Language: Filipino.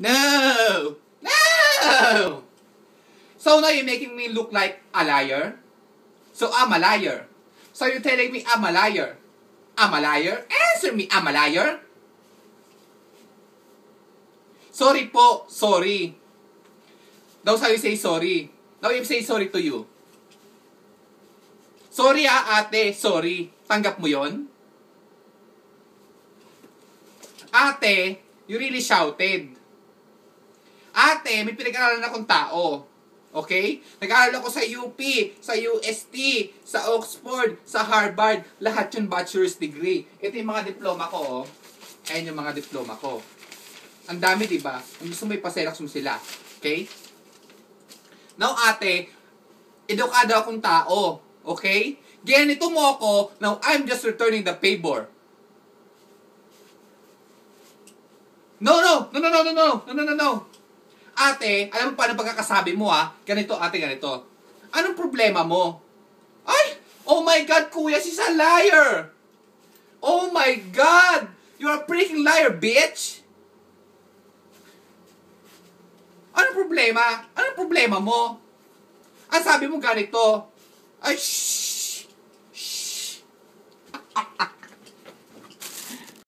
No! No! So now you're making me look like a liar? So I'm a liar. So you're telling me I'm a liar? I'm a liar? Answer me, I'm a liar? Sorry po, sorry. That's how you say sorry. Now you say sorry to you. Sorry ate, sorry. Tanggap mo yon? Ate, you really shouted. Ate, may pinag-aralan akong tao. Okay? Nag-aaral ako sa UP, sa UST, sa Oxford, sa Harvard. Lahat yung bachelor's degree. Ito yung mga diploma ko, oh. Ayan yung mga diploma ko. Ang dami, diba? Ang gusto mo ipaselax mo sila. Okay? Now, ate, edukado akong tao. Okay? Ganito mo ako, now I'm just returning the favor. No. Ate, alam mo paano pagkakasabi mo ganito ate, ganito. Anong problema mo? Ay! Oh my God, kuya, she's a liar! Oh my God! You're a freaking liar, bitch! Anong problema? Anong problema mo? Ang sabi mo ganito. Ay, shh! Shh!